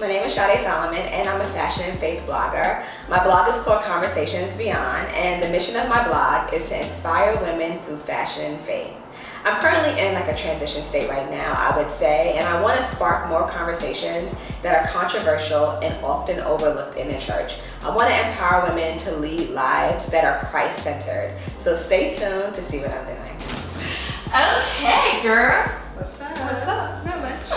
My name is Sade Solomon, and I'm a fashion and faith blogger. My blog is called Conversations Beyond, and the mission of my blog is to inspire women through fashion and faith. I'm currently in like a transition state right now, I would say, and I want to spark more conversations that are controversial and often overlooked in the church. I want to empower women to lead lives that are Christ-centered. So stay tuned to see what I'm doing. Okay, girl. What's up? What's up? Not much.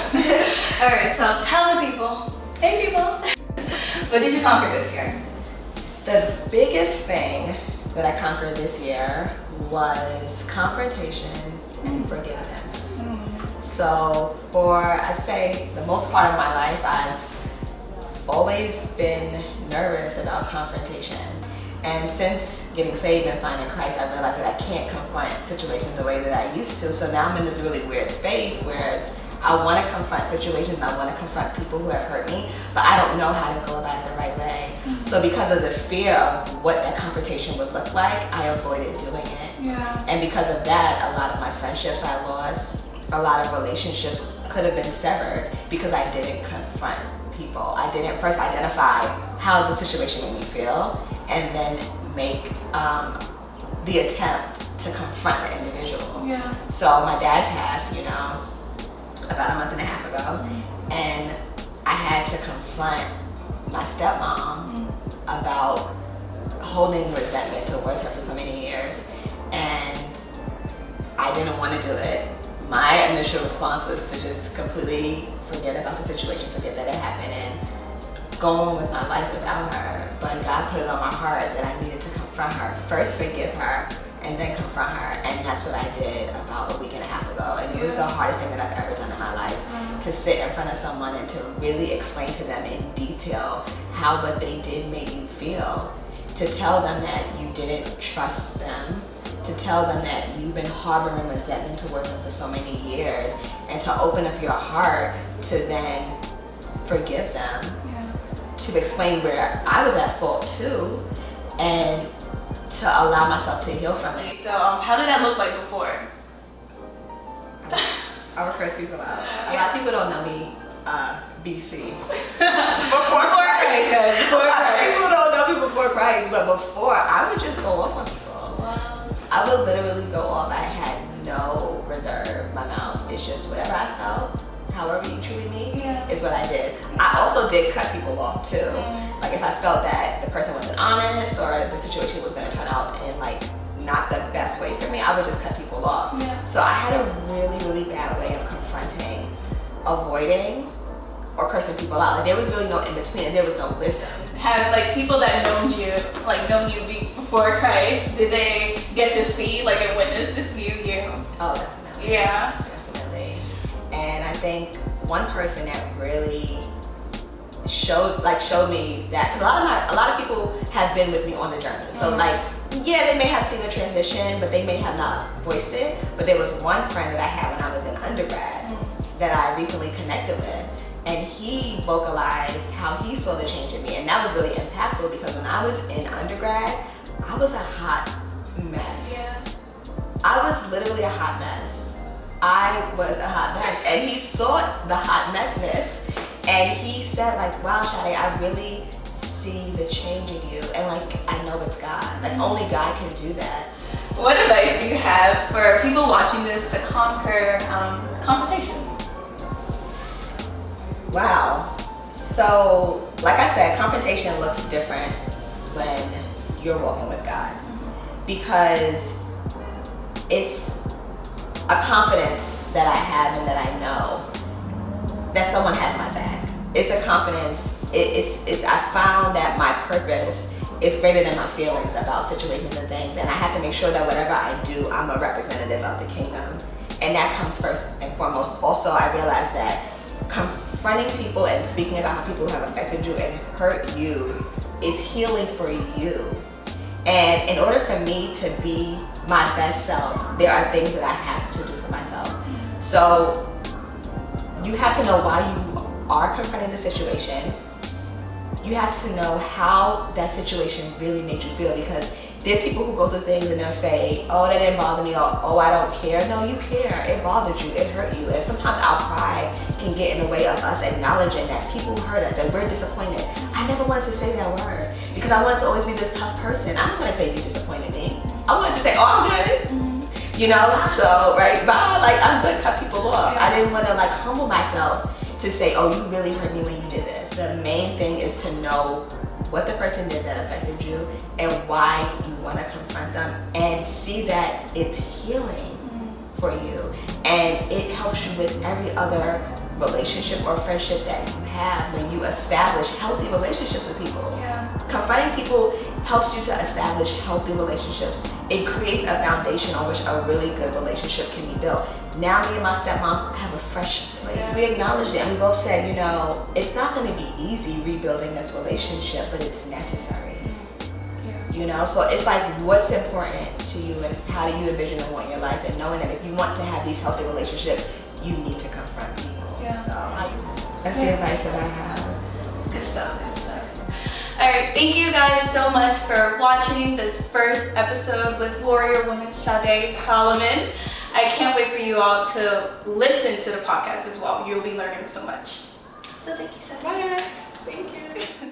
All right, so tell the people. Hey, people. What did you conquer this year? The biggest thing that I conquered this year was confrontation and forgiveness. So for, I'd say, the most part of my life, I've always been nervous about confrontation. And since getting saved and finding Christ, I realized that I can't confront situations the way that I used to. So now I'm in this really weird space, whereas I want to confront situations, I want to confront people who have hurt me, but I don't know how to go about it the right way. So because of the fear of what that confrontation would look like, I avoided doing it. Yeah. And because of that, a lot of my friendships I lost, a lot of relationships could have been severed because I didn't confront people. I didn't first identify how the situation made me feel and then make the attempt to confront the individual. Yeah. So my dad passed, about a month and a half ago, and I had to confront my stepmom about holding resentment towards her for so many years, and I didn't want to do it. My initial response was to just completely forget about the situation, forget that it happened, and go on with my life without her. But God put it on my heart that I needed to confront her. First forgive her, and then confront her. And that's what I did about a week and a half ago. And it was the hardest thing that I've ever done in my life, to sit in front of someone and to really explain to them in detail how what they did made you feel. To tell them that you didn't trust them, to tell them that you've been harboring resentment towards them for so many years, and to open up your heart to then forgive them, to explain where I was at fault too, and to allow myself to heal from it. So how did that look like before? I would curse people out. A lot of people don't know me BC. Before Christ. A lot of people don't know me before Christ, but before, I would just go off on people. Wow. I would literally go off. I had no reserve. My mouth is just whatever I felt, however you treated me, is what I did. I also did cut people off too. Like if I felt that the person wasn't honest or the situation was going to turn out in like not the best way for me, I would just cut people off. So I had a really, really bad way of confronting, avoiding, or cursing people out. Like there was really no in between, and there was no wisdom. Have like people that known you before Christ, did they get to see like and witness this new you? Oh, definitely. Yeah. Definitely. And I think one person that really showed me that, because a lot of people have been with me on the journey. So like, yeah, they may have seen the transition, but they may have not voiced it. But there was one friend that I had when I was in undergrad that I recently connected with, and he vocalized how he saw the change in me, and that was really impactful because when I was in undergrad, I was a hot mess. Yeah. I was literally a hot mess. I was a hot mess, and he saw the hot messness, and he said like, wow, Sade, I really see the change in you, and like, I know it's God. Like only God can do that. What advice do you have for people watching this to conquer confrontation? Wow. So, like I said, confrontation looks different when you're walking with God, because it's a confidence that I have and that I know that someone has my back. It's a confidence. I found that my purpose is greater than my feelings about situations and things, and I have to make sure that whatever I do, I'm a representative of the kingdom, and that comes first and foremost. Also, I realized that confronting people and speaking about how people have affected you and hurt you is healing for you. And in order for me to be my best self, there are things that I have to do for myself. So you have to know why you are confronting the situation. You have to know how that situation really made you feel, because There's people who go through things and they'll say, oh, that didn't bother me, or oh, I don't care. No, you care. It bothered you. It hurt you. And sometimes our pride can get in the way of us acknowledging that people hurt us and we're disappointed. I never wanted to say that word because I wanted to always be this tough person. I didn't want to say you disappointed me. I wanted to say, oh, I'm good. You know, so, right, bye, like, I'm good, cut people off. I didn't want to, like, humble myself to say, oh, you really hurt me when you did this. The main thing is to know what the person did that affected you and why you want to confront them and see that it's healing for you. And it helps you with every other relationship or friendship that you have when you establish healthy relationships with people. Confronting people helps you to establish healthy relationships. It creates a foundation on which a really good relationship can be built. Now me and my stepmom have a fresh slate. We acknowledged it and we both said, you know, it's not going to be easy rebuilding this relationship, but it's necessary. You know, so it's like, what's important to you and how do you envision and want your life, and knowing that if you want to have these healthy relationships, you need to confront people. So that's the advice that I have. Good stuff, good stuff. All right, thank you guys so much for watching this first episode with Warrior Woman Sade Solomon. I can't wait for you all to listen to the podcast as well. You'll be learning so much. So thank you so much. Bye guys. Thank you.